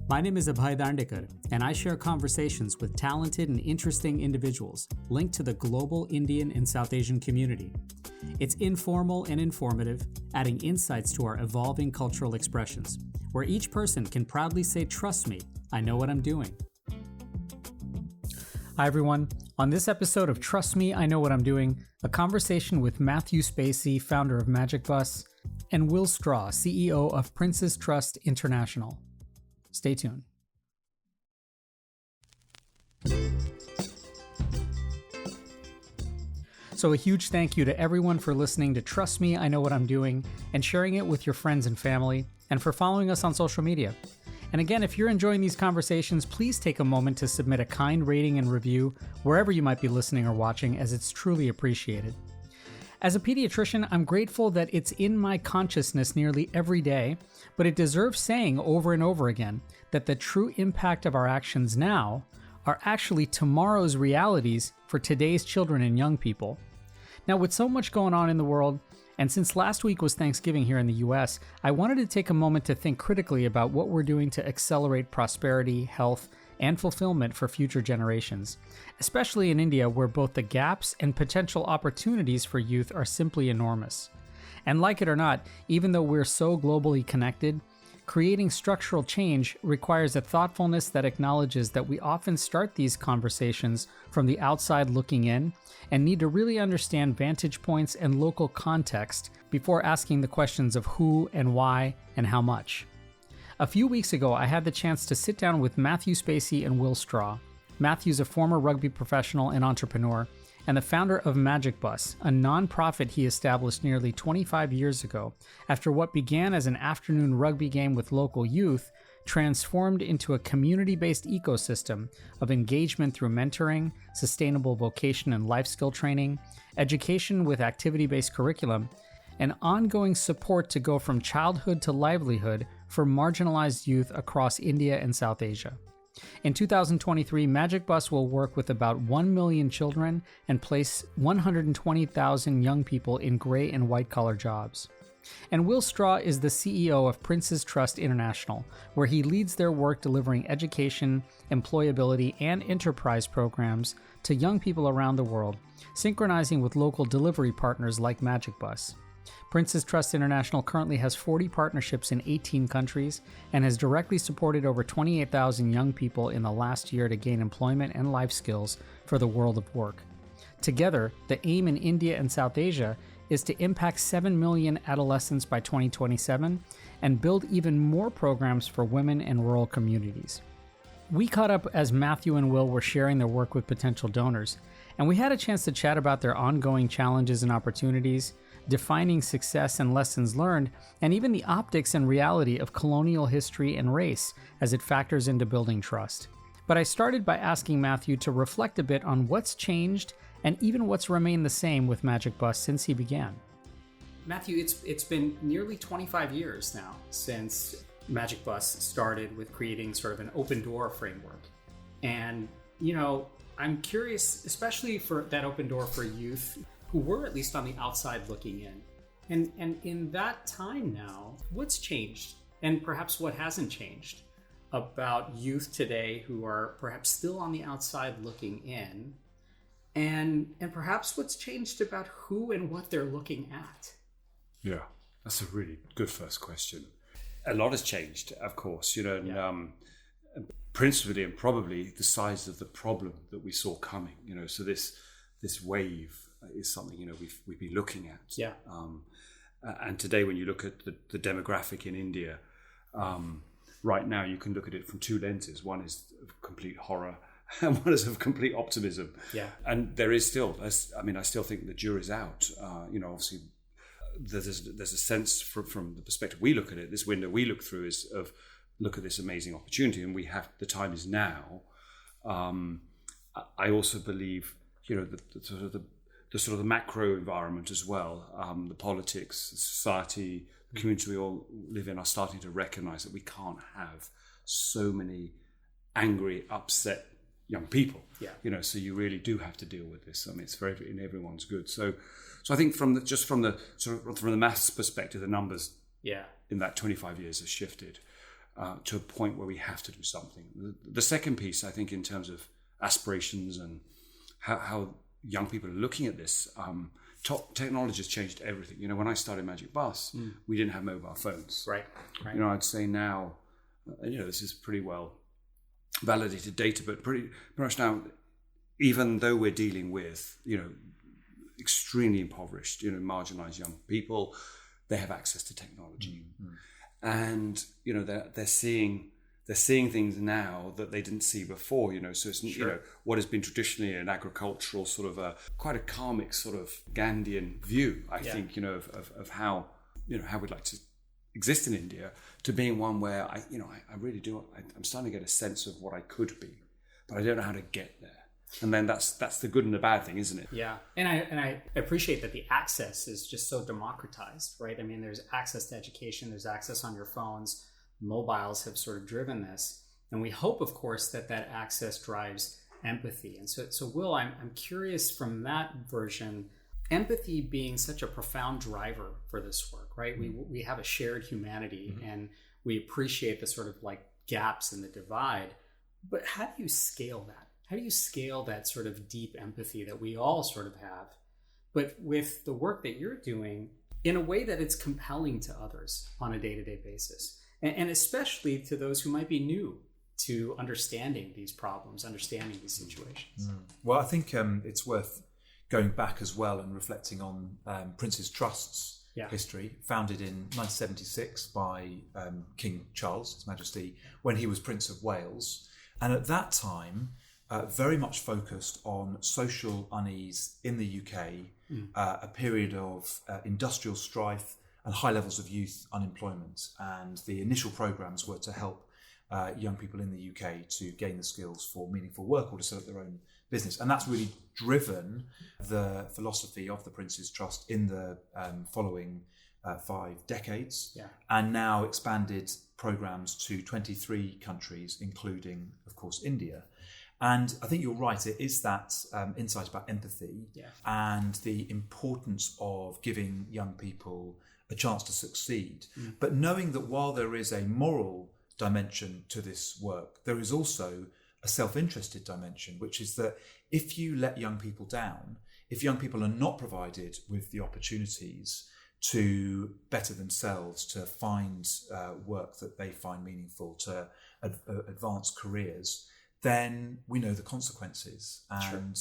My name is Abhay Dandekar, and I share conversations with talented and interesting individuals linked to the global Indian and South Asian community. It's informal and informative, adding insights to our evolving cultural expressions, where each person can proudly say, "Trust me, I know what I'm doing." Hi everyone. On this episode of Trust Me, I Know What I'm Doing, a conversation with Matthew Spacey, founder of Magic Bus, and Will Straw, CEO of Prince's Trust International. Stay tuned. So a huge thank you to everyone for listening to Trust Me, I Know What I'm Doing, and sharing it with your friends and family, and for following us on social media. And again, if you're enjoying these conversations, please take a moment to submit a kind rating and review wherever you might be listening or watching, as it's truly appreciated. As a pediatrician, I'm grateful that it's in my consciousness nearly every day, but it deserves saying over and over again that the true impact of our actions now are actually tomorrow's realities for today's children and young people. Now, with so much going on in the world, and since last week was Thanksgiving here in the US, I wanted to take a moment to think critically about what we're doing to accelerate prosperity, health, and fulfillment for future generations, especially in India, where both the gaps and potential opportunities for youth are simply enormous. And like it or not, even though we're so globally connected, creating structural change requires a thoughtfulness that acknowledges that we often start these conversations from the outside looking in and need to really understand vantage points and local context before asking the questions of who and why and how much. A few weeks ago, I had the chance to sit down with Matthew Spacey and Will Straw. Matthew's a former rugby professional and entrepreneur, and the founder of Magic Bus, a nonprofit he established nearly 25 years ago after what began as an afternoon rugby game with local youth transformed into a community-based ecosystem of engagement through mentoring, sustainable vocation and life skill training, education with activity-based curriculum, and ongoing support to go from childhood to livelihood for marginalized youth across India and South Asia. In 2023, Magic Bus will work with about 1 million children and place 120,000 young people in gray and white-collar jobs. And Will Straw is the CEO of Prince's Trust International, where he leads their work delivering education, employability, and enterprise programs to young people around the world, synchronizing with local delivery partners like Magic Bus. Prince's Trust International currently has 40 partnerships in 18 countries and has directly supported over 28,000 young people in the last year to gain employment and life skills for the world of work. Together, the aim in India and South Asia is to impact 7 million adolescents by 2027 and build even more programs for women and rural communities. We caught up as Matthew and Will were sharing their work with potential donors, and we had a chance to chat about their ongoing challenges and opportunities, defining success and lessons learned, and even the optics and reality of colonial history and race as it factors into building trust. But I started by asking Matthew to reflect a bit on what's changed and even what's remained the same with Magic Bus since he began. Matthew, it's been nearly 25 years now since Magic Bus started with creating sort of an open door framework. And, I'm curious, especially for that open door for youth who were at least on the outside looking in. And in that time now, what's changed? And perhaps what hasn't changed about youth today who are perhaps still on the outside looking in? And perhaps what's changed about who and what they're looking at? Yeah, that's a really good first question. A lot has changed, of course, and principally and probably the size of the problem that we saw coming, so this wave is something, we've been looking at. Yeah. And today when you look at the demographic in India, right now you can look at it from two lenses. One is of complete horror and one is of complete optimism. Yeah. And there is still, I still think the jury's out. Obviously there's a sense from the perspective we look at it, this window we look through is of look at this amazing opportunity, and the time is now. I also believe, the sort of the macro environment as well, the politics, the society, the community we all live in are starting to recognize that we can't have so many angry, upset young people. Yeah. So you really do have to deal with this. It's very in everyone's good. So I think from the maths perspective, the numbers in that 25 years have shifted. to a point where we have to do something. The second piece, I think, in terms of aspirations and how young people are looking at this, technology has changed everything. You know, when I started Magic Bus, we didn't have mobile phones. Right. You know, I'd say now, you know, this is pretty well validated data, but pretty much now, even though we're dealing with, you know, extremely impoverished, you know, marginalized young people, they have access to technology. And, you know, they're seeing things now that they didn't see before, you know. So it's, you know, what has been traditionally an agricultural sort of quite a karmic sort of Gandhian view, I think, you know, of how, you know, how we'd like to exist in India, to being one where I really do, I'm starting to get a sense of what I could be, but I don't know how to get there. And then that's the good and the bad thing, isn't it? Yeah, and I appreciate that the access is just so democratized, right? I mean, there's access to education, there's access on your phones. Mobiles have sort of driven this, and we hope, of course, that access drives empathy. And so Will, I'm curious from that version, empathy being such a profound driver for this work, right? We have a shared humanity, and we appreciate the sort of like gaps in the divide. But how do you scale that? How do you scale that sort of deep empathy that we all sort of have, but with the work that you're doing in a way that it's compelling to others on a day-to-day basis, and especially to those who might be new to understanding these problems, understanding these situations? Well, I think it's worth going back as well and reflecting on Prince's Trust's history, founded in 1976 by King Charles, His Majesty, when he was Prince of Wales. And at that time, very much focused on social unease in the UK, a period of industrial strife and high levels of youth unemployment. And the initial programs were to help young people in the UK to gain the skills for meaningful work or to set up their own business. And that's really driven the philosophy of the Prince's Trust in the following 5 decades, and now expanded programs to 23 countries, including, of course, India. And I think you're right, it is that insight about empathy and the importance of giving young people a chance to succeed. But knowing that while there is a moral dimension to this work, there is also a self-interested dimension, which is that if you let young people down, if young people are not provided with the opportunities to better themselves, to find work that they find meaningful, to advance careers, then we know the consequences. And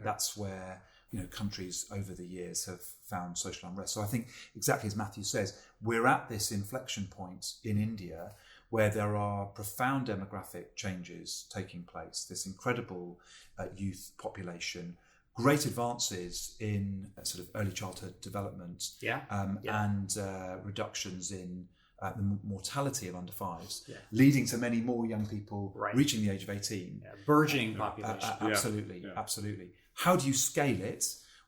that's where, you know, countries over the years have found social unrest. So I think exactly as Matthew says, we're at this inflection point in India where there are profound demographic changes taking place, this incredible youth population, great advances in sort of early childhood development, and reductions in the mortality of under fives, leading to many more young people reaching the age of 18. Burgeoning population. Absolutely. How do you scale it?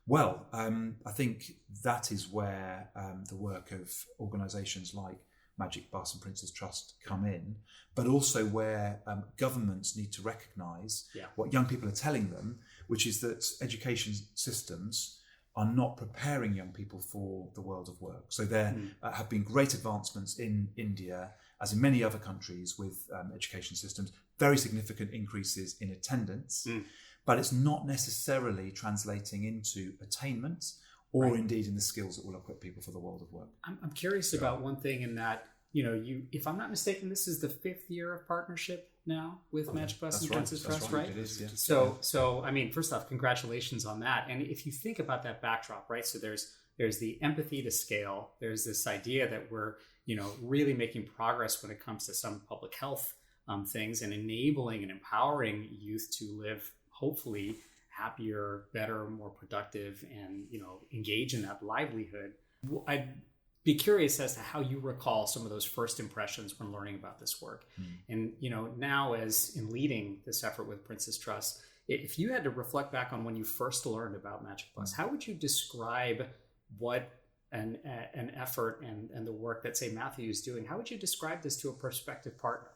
Well, I think that is where the work of organisations like Magic Bus and Prince's Trust come in, but also where governments need to recognise what young people are telling them, which is that education systems are not preparing young people for the world of work. So there have been great advancements in India, as in many other countries with education systems, very significant increases in attendance, but it's not necessarily translating into attainment or indeed in the skills that will equip people for the world of work. I'm curious about one thing in that, you know, if I'm not mistaken, this is the 5th year of partnership now with Magic Bus and Prince's Trust, right? It is, So I mean, first off, congratulations on that. And if you think about that backdrop, right? So there's the empathy to scale. There's this idea that we're, you know, really making progress when it comes to some public health things and enabling and empowering youth to live, hopefully, happier, better, more productive, and, you know, engage in that livelihood. I'd be curious as to how you recall some of those first impressions when learning about this work. And, you know, now as in leading this effort with Prince's Trust, if you had to reflect back on when you first learned about Magic Bus, how would you describe what an effort and the work that, say, Matthew is doing? How would you describe this to a prospective partner?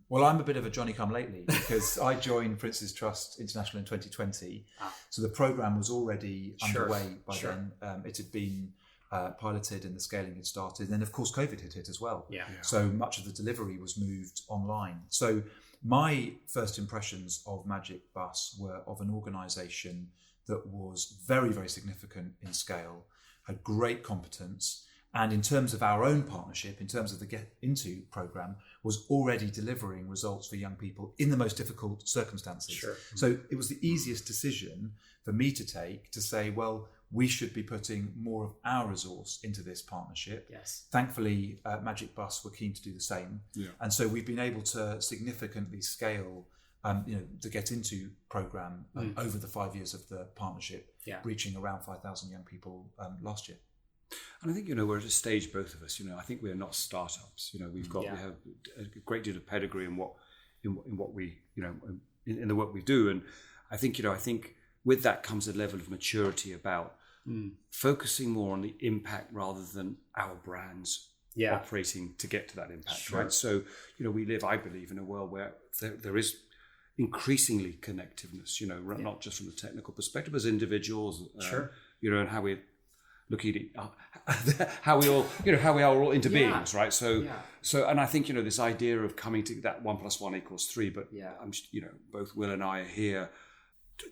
Well, I'm a bit of a Johnny-come-lately because I joined Prince's Trust International in 2020. So the programme was already underway by then. It had been piloted and the scaling had started. And then, of course, COVID had hit as well. Yeah. So much of the delivery was moved online. So my first impressions of Magic Bus were of an organisation that was very, very significant in scale, had great competence, and in terms of our own partnership, in terms of the Get Into programme, was already delivering results for young people in the most difficult circumstances. Sure. So it was the easiest decision for me to take to say, well, we should be putting more of our resource into this partnership. Yes. Thankfully, Magic Bus were keen to do the same. Yeah. And so we've been able to significantly scale the Get Into programme over the 5 years of the partnership, reaching around 5,000 young people last year. And I think, we're at a stage, both of us, I think we're not startups. We have a great deal of pedigree in what we, in the work we do. And I think with that comes a level of maturity about focusing more on the impact rather than our brands operating to get to that impact, right? So, we live, I believe, in a world where there is increasingly connectiveness, not just from the technical perspective as individuals, and how we're looking at how we are all into beings, right? So, and I think, this idea of coming to that 1 + 1 = 3, but I'm, both Will and I are here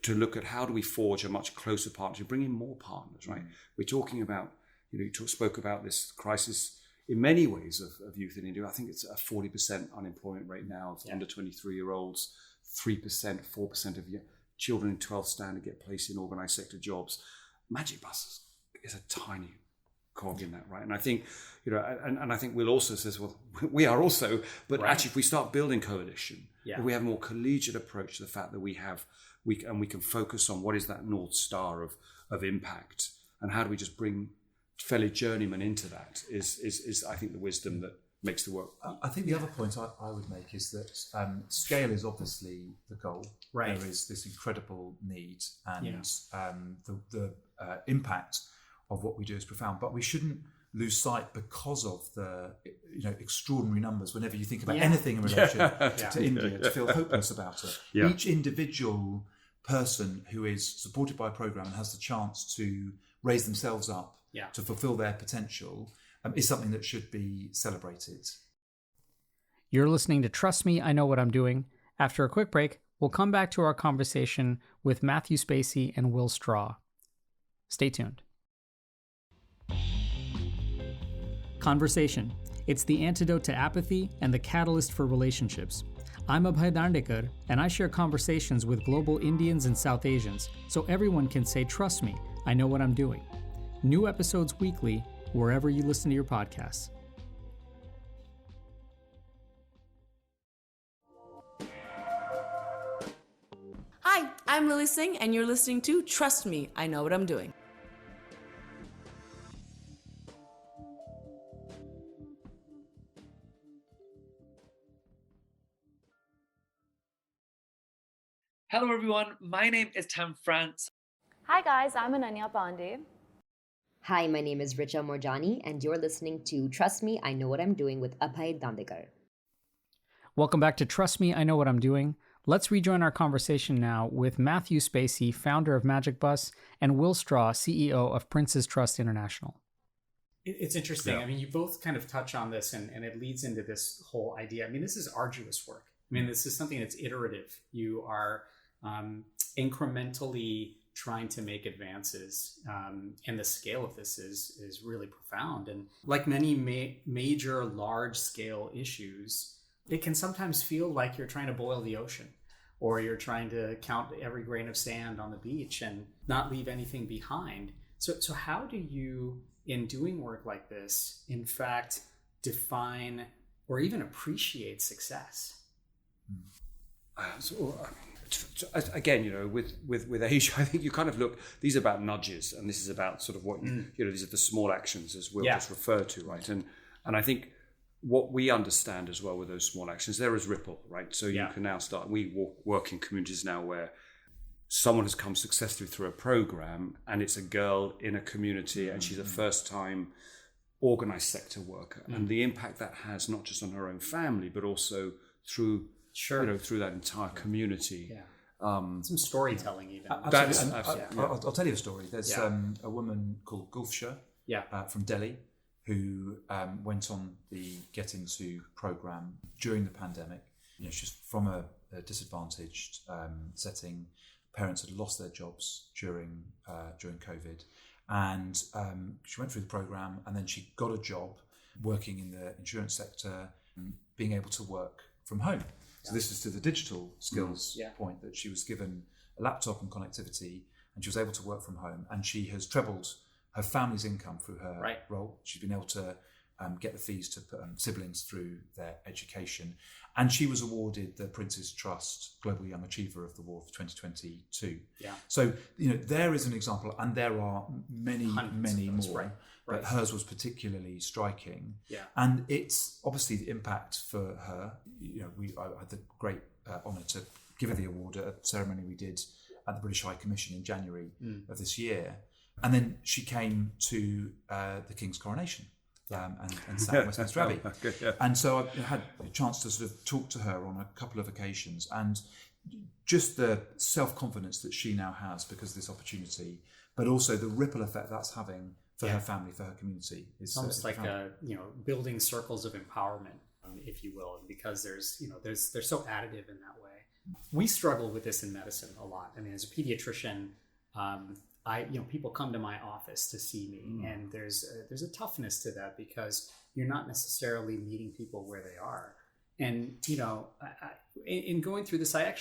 to look at how do we forge a much closer partnership, bring in more partners, right? We're talking about, you spoke about this crisis in many ways of youth in India. I think it's a 40% unemployment rate now of under 23-year-olds, 3%, 4% of children in 12th standard get placed in organised sector jobs. Magic Bus is a tiny cog in that, right? And I think, and I think Will also says, well, we are also, but actually if we start building coalition, if we have a more collegiate approach to the fact that we can focus on what is that North Star of impact, and how do we just bring fellow journeymen into that is I think the wisdom that makes the work. I think the other point I would make is that scale is obviously the goal. Right. There is this incredible need, and the impact of what we do is profound, but we shouldn't lose sight because of the extraordinary numbers. Whenever you think about anything in relation to India, to feel hopeless about it. Yeah. Each individual person who is supported by a program and has the chance to raise themselves up to fulfill their potential is something that should be celebrated. You're listening to Trust Me, I Know What I'm Doing. After a quick break, we'll come back to our conversation with Matthew Spacey and Will Straw. Stay tuned. Conversation. It's the antidote to apathy and the catalyst for relationships. I'm Abhay Dandekar, and I share conversations with global Indians and South Asians, so everyone can say, trust me, I know what I'm doing. New episodes weekly, wherever you listen to your podcasts. Hi, I'm Lily Singh, and you're listening to Trust Me, I Know What I'm Doing. Hello everyone, my name is Tam France. Hi guys, I'm Ananya Pandey. Hi, my name is Richa Morjani, and you're listening to Trust Me, I Know What I'm Doing with Abhay Dandekar. Welcome back to Trust Me, I Know What I'm Doing. Let's rejoin our conversation now with Matthew Spacey, founder of Magic Bus, and Will Straw, CEO of Prince's Trust International. It's interesting. I mean, you both kind of touch on this, and it leads into this whole idea. I mean, this is arduous work. I mean, this is something that's iterative. You are incrementally trying to make advances, and the scale of this is really profound. And like many major large-scale issues, it can sometimes feel like you're trying to boil the ocean, or you're trying to count every grain of sand on the beach and not leave anything behind. So how do you, in doing work like this, in fact, define or even appreciate success? Again, with age, I think you kind of look, these are about nudges, and this is about sort of what, these are the small actions, as Will just referred to, right? And I think what we understand as well with those small actions, there is ripple, right? So you can now start, we work in communities now where someone has come successfully through a program, and it's a girl in a community, and she's a first-time organized sector worker, and the impact that has not just on her own family, but also through through that entire community. Some storytelling even. I'll tell you a story. There's a woman called Gulfsha from Delhi, who went on the Get Into program during the pandemic. She's from a disadvantaged setting. Parents had lost their jobs during COVID, and she went through the program, and then she got a job working in the insurance sector, being able to work from home. So this is to the digital skills point, that she was given a laptop and connectivity, and she was able to work from home, and she has trebled her family's income through her role. She's been able to get the fees to put siblings through their education, and she was awarded the Prince's Trust Global Young Achiever of the War for 2022. So there is an example, and there are many more. But hers was particularly striking, and it's obviously the impact for her. I had the great honour to give her the award at a ceremony we did at the British High Commission in January of this year, and then she came to the King's coronation and sat in Westminster Abbey, and so I had a chance to sort of talk to her on a couple of occasions, and just the self-confidence that she now has because of this opportunity, but also the ripple effect that's having for her family, for her community. It's almost like building circles of empowerment, if you will, because they're so additive in that way. We struggle with this in medicine a lot. I mean, as a pediatrician, people come to my office to see me, and there's a toughness to that because you're not necessarily meeting people where they are. And in going through this, I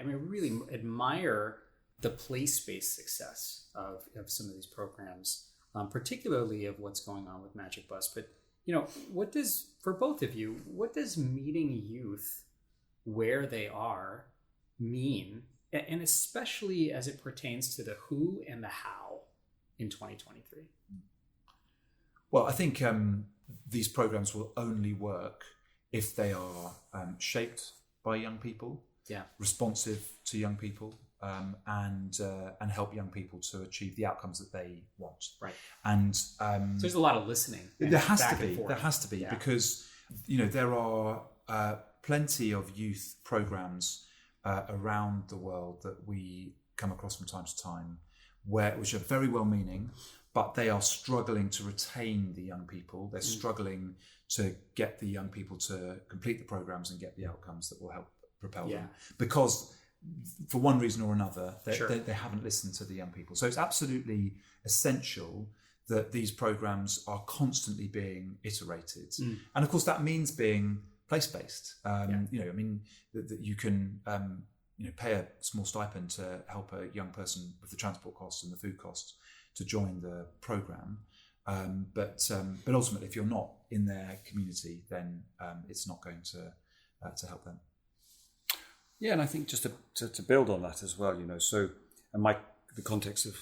really admire the place-based success of some of these programs. Particularly of what's going on with Magic Bus. But, for both of you, what does meeting youth where they are mean? And especially as it pertains to the who and the how in 2023? Well, I think these programs will only work if they are shaped by young people, responsive to young people, and help young people to achieve the outcomes that they want. Right. And so there's a lot of listening. There has to be because there are plenty of youth programs around the world that we come across from time to time, which are very well-meaning, but they are struggling to retain the young people. They're struggling to get the young people to complete the programs and get the outcomes that will help propel them, because for one reason or another, they haven't listened to the young people. So it's absolutely essential that these programs are constantly being iterated. And of course, that means being place-based. That you can pay a small stipend to help a young person with the transport costs and the food costs to join the program. But ultimately, if you're not in their community, then it's not going to help them. Yeah, and I think just to build on that as well, so the context of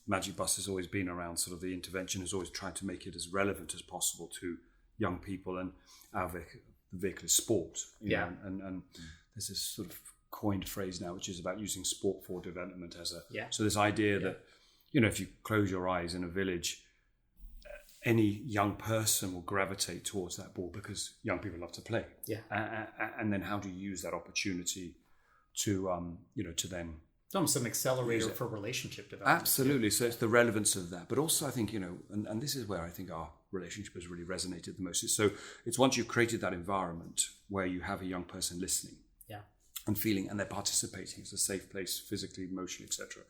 Magic Bus has always been around sort of the intervention has always tried to make it as relevant as possible to young people, and our vehicle is sport. And there's this sort of coined phrase now, which is about using sport for development so this idea that if you close your eyes in a village, any young person will gravitate towards that ball because young people love to play. And then how do you use that opportunity to to then... It's almost an accelerator for relationship development. Absolutely. So it's the relevance of that. But also I think, and this is where I think our relationship has really resonated the most. It's once you've created that environment where you have a young person listening and feeling, and they're participating, it's a safe place physically, emotionally, etc.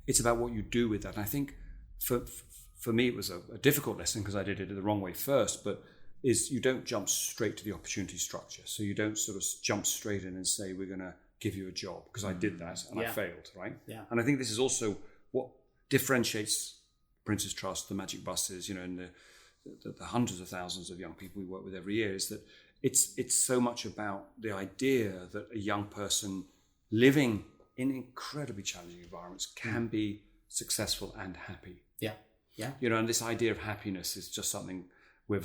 It's about what you do with that. And I think for me, it was a difficult lesson because I did it the wrong way first, but is you don't jump straight to the opportunity structure. So you don't sort of jump straight in and say, we're going to give you a job, because I did that and I failed, right? And I think this is also what differentiates Prince's Trust, the Magic Buses, and the hundreds of thousands of young people we work with every year, is that it's so much about the idea that a young person living in incredibly challenging environments can be successful and happy. And this idea of happiness is just something we're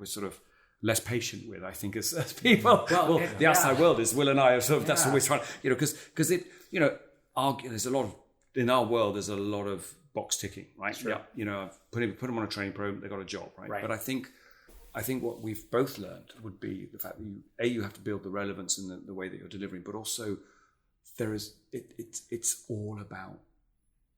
sort of less patient with, I think, as people. The outside world is. Will and I are sort of that's always trying, because it, there's a lot of, in our world there's a lot of box ticking, right? Sure. Put them on a training program, they got a job, right? But I think what we've both learned would be the fact that you have to build the relevance in the way that you're delivering, but also it's all about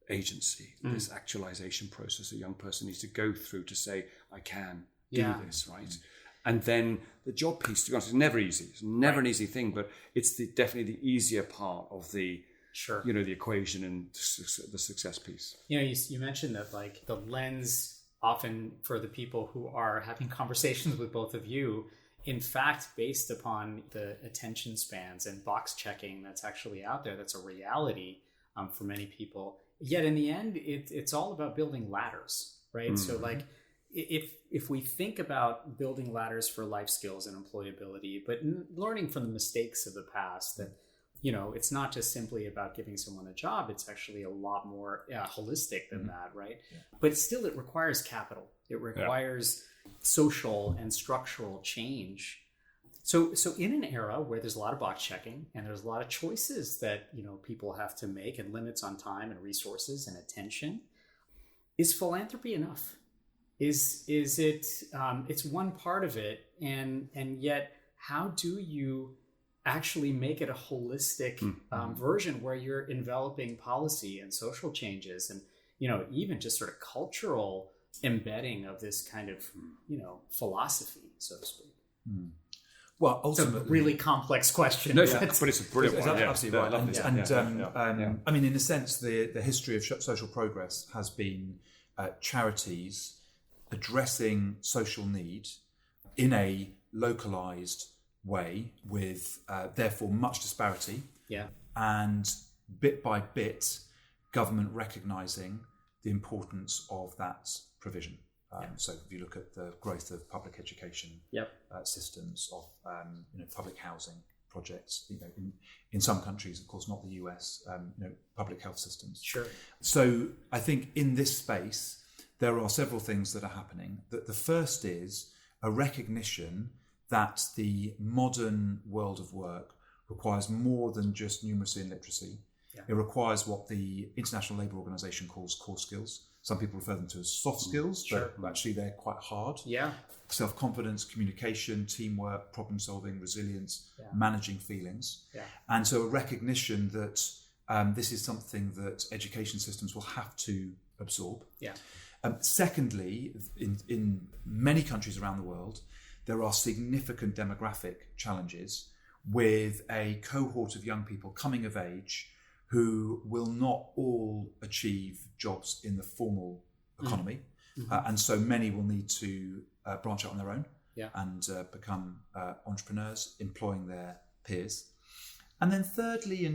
agency, this actualization process a young person needs to go through to say, I can do this, right? And then the job piece, to be honest, is never easy. It's never an easy thing, but it's definitely the easier part of the the equation and the success piece. You mentioned that like the lens often for the people who are having conversations with both of you, in fact, based upon the attention spans and box checking that's actually out there, that's a reality for many people. Yet in the end, it's all about building ladders, right? So like if we think about building ladders for life skills and employability, but learning from the mistakes of the past, that it's not just simply about giving someone a job. It's actually a lot more holistic than that, right? Yeah. But still, it requires capital. It requires social and structural change. So in an era where there's a lot of box checking and there's a lot of choices that people have to make and limits on time and resources and attention, is philanthropy enough? Is it? It's one part of it, and yet how do you actually make it a holistic version where you're enveloping policy and social changes and even just sort of cultural embedding of this kind of philosophy, so to speak? Well, ultimately, it's a really complex question. No, but it's a brilliant one. Absolutely right. I mean, in a sense, the history of social progress has been charities addressing social need in a localized way with therefore much disparity, and bit by bit government recognizing the importance of that provision. So if you look at the growth of public education systems, of public housing projects, in some countries, of course not the US, public health systems. Sure. So I think in this space there are several things that are happening. That the first is a recognition that the modern world of work requires more than just numeracy and literacy. It requires what the International Labour Organization calls core skills. Some people refer them to as soft skills, but actually they're quite hard. Self-confidence, communication, teamwork, problem solving, resilience, managing feelings. And so a recognition that this is something that education systems will have to absorb. Secondly, in many countries around the world, there are significant demographic challenges with a cohort of young people coming of age who will not all achieve jobs in the formal economy. And so many will need to branch out on their own and become entrepreneurs, employing their peers. And then thirdly,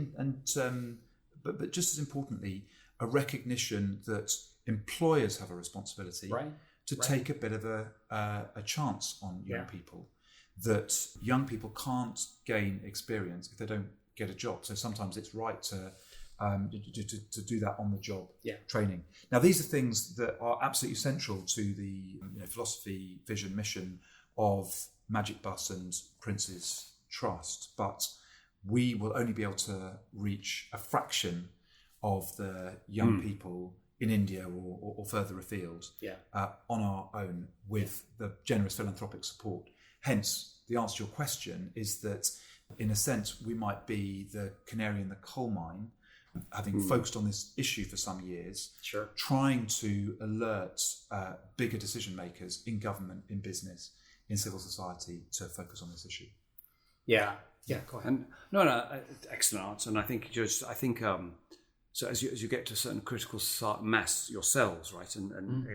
but just as importantly, a recognition that employers have a responsibility to take a bit of a chance on young people, that young people can't gain experience if they don't get a job. So sometimes it's right to do that on the job training. Now, these are things that are absolutely central to the philosophy, vision, mission of Magic Bus and Prince's Trust, but we will only be able to reach a fraction of the young people in India or further afield on our own with the generous philanthropic support. Hence, the answer to your question is that, in a sense, we might be the canary in the coal mine, having focused on this issue for some years, trying to alert bigger decision makers in government, in business, in civil society to focus on this issue. Go ahead. And excellent answer. And I think so as you get to a certain critical mass yourselves, right? And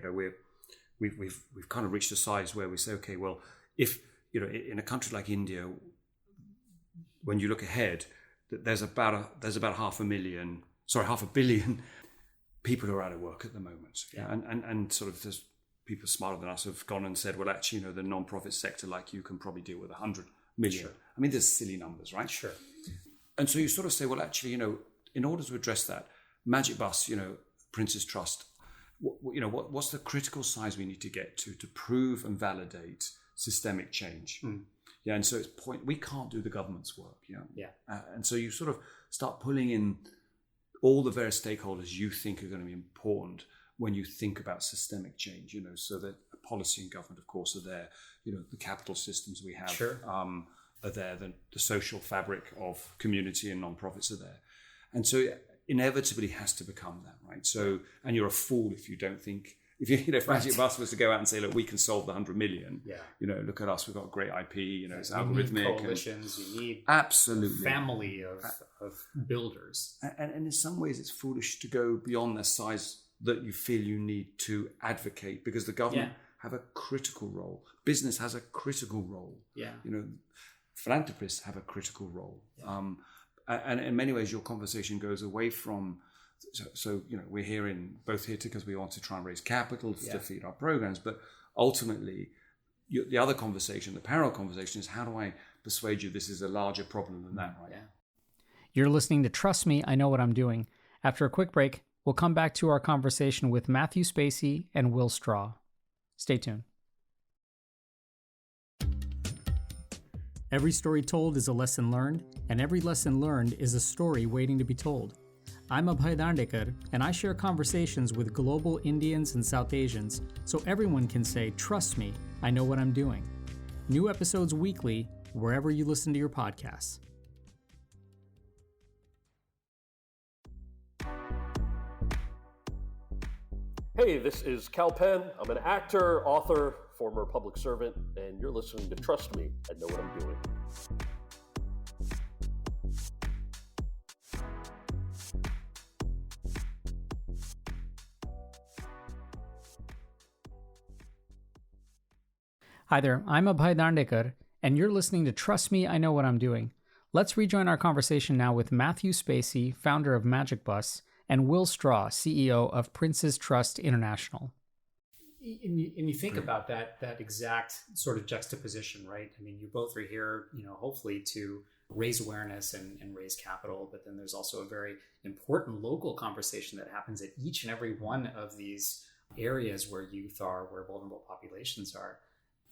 we've kind of reached a size where we say, okay, well, if in a country like India, when you look ahead, there's about half a billion people who are out of work at the moment. And sort of there's people smarter than us have gone and said, well, actually, the non-profit sector like you can probably deal with 100 million. I mean, there's silly numbers, right? And so you sort of say, well, actually, in order to address that, Magic Bus, Prince's Trust, what's the critical size we need to get to prove and validate systemic change? And so we can't do the government's work. And so you sort of start pulling in all the various stakeholders you think are going to be important when you think about systemic change, so that policy and government, of course, are there. The capital systems we have are there. The social fabric of community and non-profits are there. And so inevitably has to become that, right? So, and you're a fool if you don't think, if Magic Bus was to go out and say, look, we can solve the 100 million, look at us, we've got great IP, it's algorithmic. You need coalitions, you need absolutely a family of builders. And in some ways it's foolish to go beyond the size that you feel you need to advocate, because the government have a critical role. Business has a critical role. Philanthropists have a critical role. And in many ways your conversation goes away from, so we're both here because we want to try and raise capital to feed our programs, but ultimately the other conversation, the parallel conversation, is how do I persuade you this is a larger problem than that, right? You're listening to Trust Me, I Know What I'm Doing. After a quick break, we'll come back to our conversation with Matthew Spacey and Will Straw. Stay tuned. Every story told is a lesson learned, and every lesson learned is a story waiting to be told. I'm Abhay Dandekar, and I share conversations with global Indians and South Asians so everyone can say, trust me, I know what I'm doing. New episodes weekly, wherever you listen to your podcasts. Hey, this is Cal Penn. I'm an actor, author, former public servant, and you're listening to Trust Me, I Know What I'm Doing. Hi there, I'm Abhay Dandekar, and you're listening to Trust Me, I Know What I'm Doing. Let's rejoin our conversation now with Matthew Spacey, founder of Magic Bus, and Will Straw, CEO of Prince's Trust International. And you think about that exact sort of juxtaposition, right? I mean, you both are here, hopefully to raise awareness and raise capital, but then there's also a very important local conversation that happens at each and every one of these areas where youth are, where vulnerable populations are.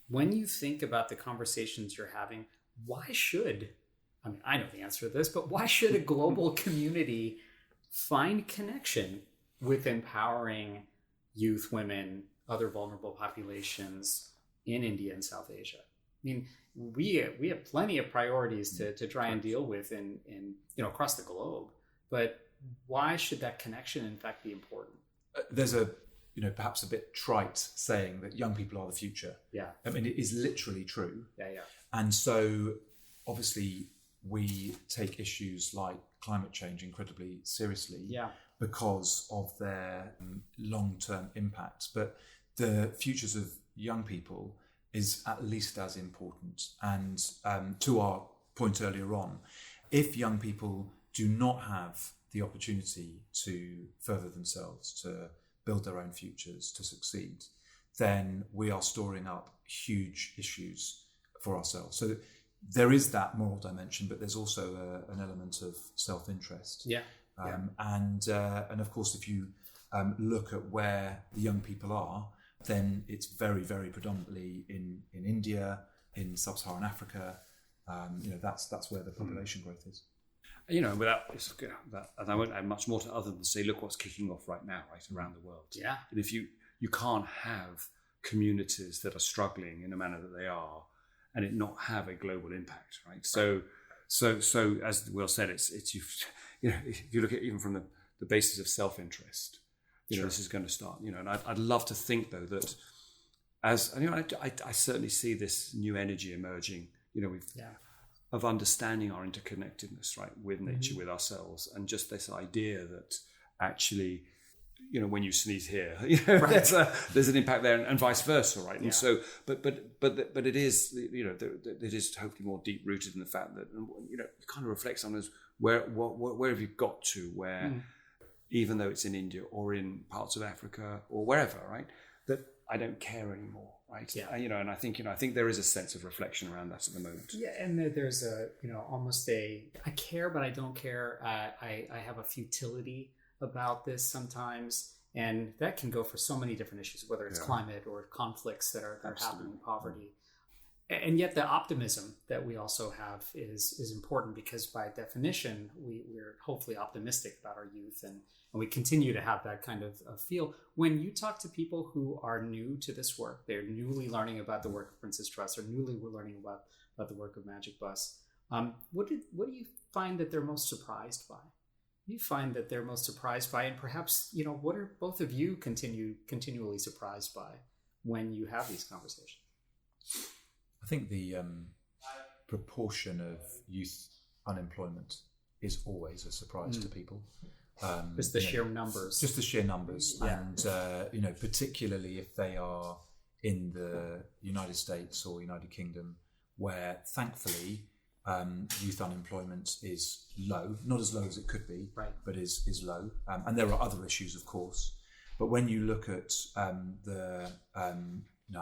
When you think about the conversations you're having, I know the answer to this, but why should a global community find connection with empowering youth, women, other vulnerable populations in India and South Asia? I mean, we have plenty of priorities to try and deal with in across the globe, but why should that connection in fact be important? There's a perhaps a bit trite saying that young people are the future. Yeah. I mean, it is literally true. Yeah. And so obviously we take issues like climate change incredibly seriously because of their long-term impacts. But the futures of young people is at least as important. And to our point earlier on, if young people do not have the opportunity to further themselves, to build their own futures, to succeed, then we are storing up huge issues for ourselves. So there is that moral dimension, but there's also an element of self-interest. And of course, if you look at where the young people are, then it's very, very predominantly in India, in sub-Saharan Africa. That's where the population growth is. And I won't add much more to other than say, look what's kicking off right now, right around the world. Yeah. And if you can't have communities that are struggling in the manner that they are, and it not have a global impact, right? So as Will said, it's if you look at even from the basis of self-interest, this is going to start. And I'd love to think though that as I certainly see this new energy emerging. Of understanding our interconnectedness, right, with nature, with ourselves, and just this idea that actually, when you sneeze here, there's an impact there, and vice versa, right? And so, but it is, it is hopefully more deep rooted in the fact that it kind of reflects on us where have you got to where, even though it's in India or in parts of Africa or wherever, right, that I don't care anymore. Right. Yeah. And I think there is a sense of reflection around that at the moment. Yeah, and there's almost I care, but I don't care. I have a futility about this sometimes, and that can go for so many different issues, whether it's climate or conflicts that are happening, poverty. And yet the optimism that we also have is important, because by definition we're hopefully optimistic about our youth, and we continue to have that kind of feel. When you talk to people who are new to this work, they're newly learning about the work of Prince's Trust, or newly learning about the work of Magic Bus, what do you find that they're most surprised by? you find that they're most surprised by, and perhaps, what are both of you continually surprised by when you have these conversations? I think the proportion of youth unemployment is always a surprise to people. Just the sheer numbers. Just the sheer numbers. Yeah. And, particularly if they are in the United States or United Kingdom, where thankfully youth unemployment is low, not as low as it could be, right, but is low. And there are other issues, of course. But when you look at I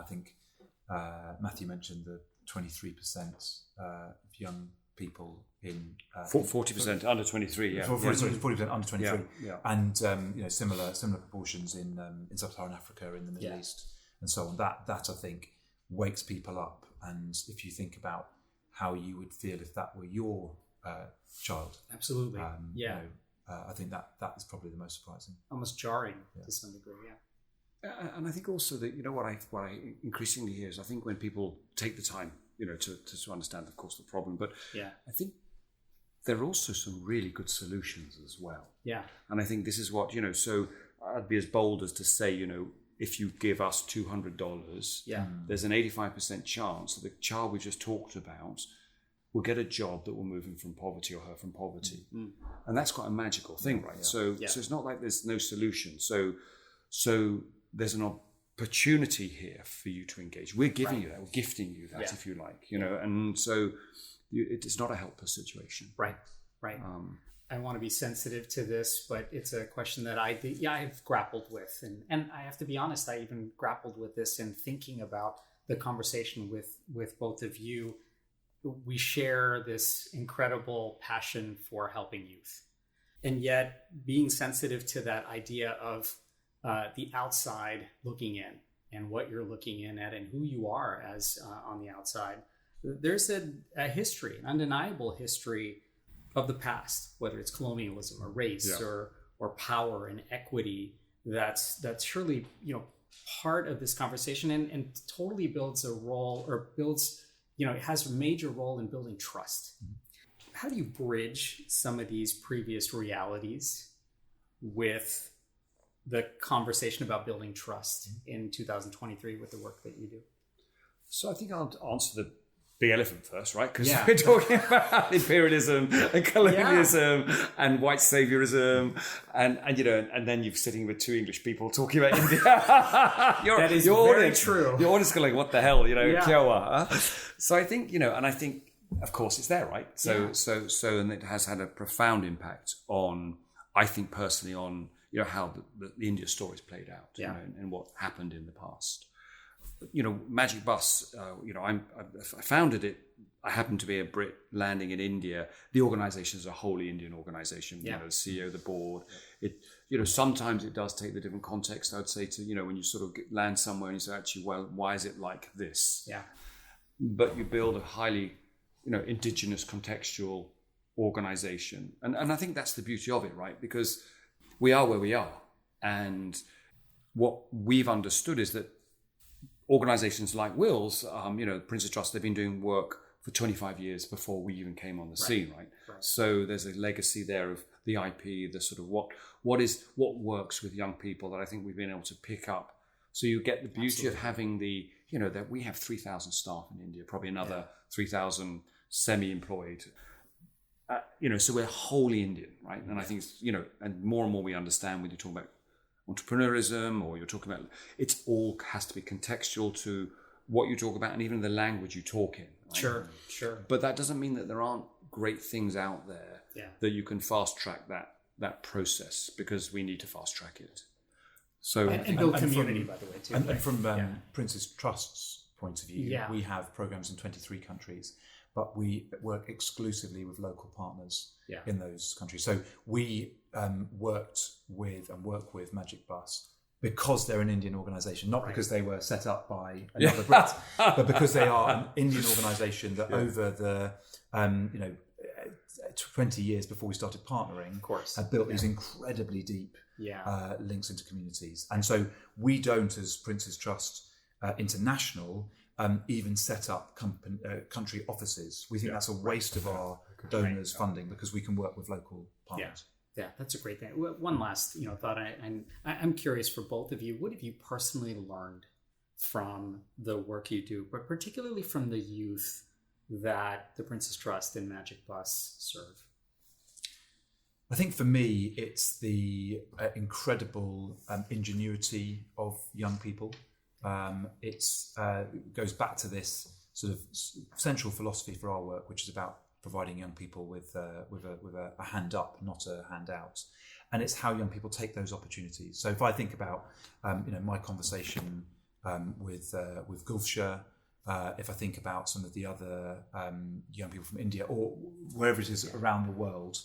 think Matthew mentioned the 23% of young people in 40% under 23, yeah. 40% under 23, yeah. And similar proportions in sub-Saharan Africa, in the Middle East, and so on. That I think wakes people up. And if you think about how you would feel if that were your child, absolutely, I think that is probably the most surprising, almost jarring to some degree, And I think also that what I increasingly hear is, I think when people take the time to understand, of course, the problem, but I think there are also some really good solutions as well. Yeah. And I think this is what, so I'd be as bold as to say, if you give us $200, there's an 85% chance that the child we just talked about will get a job that will move him from poverty or her from poverty. And that's quite a magical thing, right? So it's not like there's no solution. So there's an opportunity here for you to engage. We're giving you that, we're gifting you that, if you like, and so it's not a helpless situation. Right. I want to be sensitive to this, but it's a question that I've grappled with. And I have to be honest, I even grappled with this in thinking about the conversation with both of you. We share this incredible passion for helping youth. And yet being sensitive to that idea of the outside looking in and what you're looking in at and who you are as on the outside. There's a history, an undeniable history of the past, whether it's colonialism or race or power and equity, that's surely part of this conversation and totally builds a role, or builds, it has a major role in building trust. How do you bridge some of these previous realities with the conversation about building trust in 2023 with the work that you do? So I think I'll answer the big elephant first, right? Because we're talking about imperialism and colonialism and white saviorism, and then you're sitting with two English people talking about India. That is very true. Your audience is going, what the hell, Kiowa. So I think, and I think, of course, it's there, right? So and it has had a profound impact on, I think personally, on how the India story's played out, and what happened in the past. Magic Bus, I founded it. I happen to be a Brit landing in India. The organization is a wholly Indian organization, the CEO, the board. It, sometimes it does take the different context. I'd say to, when you sort of land somewhere and you say, actually, well, why is it like this? Yeah. But you build a highly, indigenous contextual organization. And I think that's the beauty of it, right? Because we are where we are. And what we've understood is that organizations like Will's, Prince's Trust, they've been doing work for 25 years before we even came on the scene, right? So there's a legacy there of the IP, the sort of what works with young people that I think we've been able to pick up. So you get the beauty of having that we have 3,000 staff in India, probably another 3,000 semi-employed. So we're wholly Indian, right? And I think it's, and more we understand when you talk about entrepreneurism, or you're talking about, it all has to be contextual to what you talk about and even the language you talk in. Right? Sure. But that doesn't mean that there aren't great things out there that you can fast track that process, because we need to fast track it. So and build community, by the way, too. And from Prince's Trust's point of view, we have programs in 23 countries, but we work exclusively with local partners in those countries. So we work with Magic Bus because they're an Indian organisation, not because they were set up by another Brit, but because they are an Indian organisation that over the 20 years before we started partnering, of course, had built these incredibly deep links into communities. And so we don't, as Prince's Trust International, even set up country offices. We think that's a waste of our donors' funding, because we can work with local partners. Yeah, that's a great thing. One last, thought. I'm curious for both of you. What have you personally learned from the work you do, but particularly from the youth that the Prince's Trust and Magic Bus serve? I think for me, it's the incredible ingenuity of young people. It goes back to this sort of central philosophy for our work, which is about providing young people with a hand up, not a handout, and it's how young people take those opportunities. So if I think about my conversation with Gulfsha, if I think about some of the other young people from India or wherever it is around the world,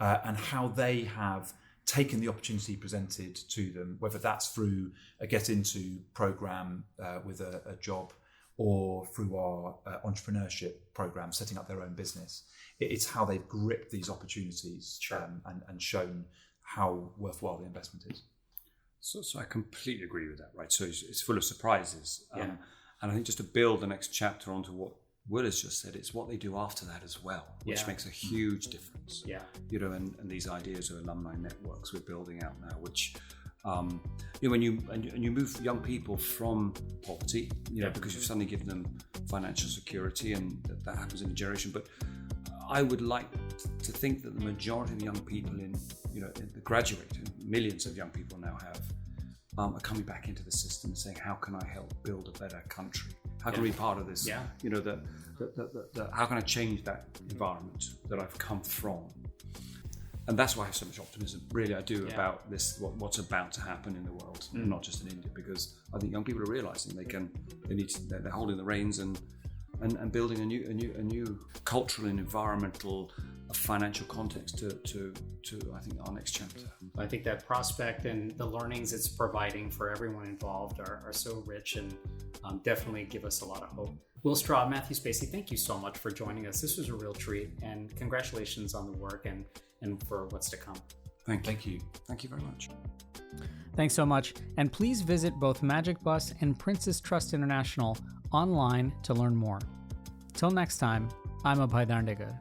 and how they have taken the opportunity presented to them, whether that's through a Get Into program with a job, or through our entrepreneurship program, setting up their own business. It's how they've gripped these opportunities. Sure. And shown how worthwhile the investment is. So I completely agree with that, right? So it's full of surprises. And I think just to build the next chapter onto what Will has just said, it's what they do after that as well, which makes a huge difference. Yeah. And these ideas of alumni networks we're building out now, which when you move young people from poverty, because you've suddenly given them financial security, and that happens in a generation. But I would like to think that the majority of young people in the graduate, millions of young people now have, are coming back into the system and saying, how can I help build a better country? How can I be part of this? Yeah. How can I change that environment that I've come from? And that's why I have so much optimism, really, I do, about this, what's about to happen in the world, not just in India, because I think young people are realizing they're holding the reins and building a new cultural and environmental, financial context to I think our next chapter. I think that prospect and the learnings it's providing for everyone involved are so rich, and definitely give us a lot of hope. Will Straw, Matthew Spacey, thank you so much for joining us. This was a real treat, and congratulations on the work and for what's to come. Thank you. Thank you very much. Thanks so much. And please visit both Magic Bus and Prince's Trust International online to learn more. Till next time, I'm Abhay Darndigar.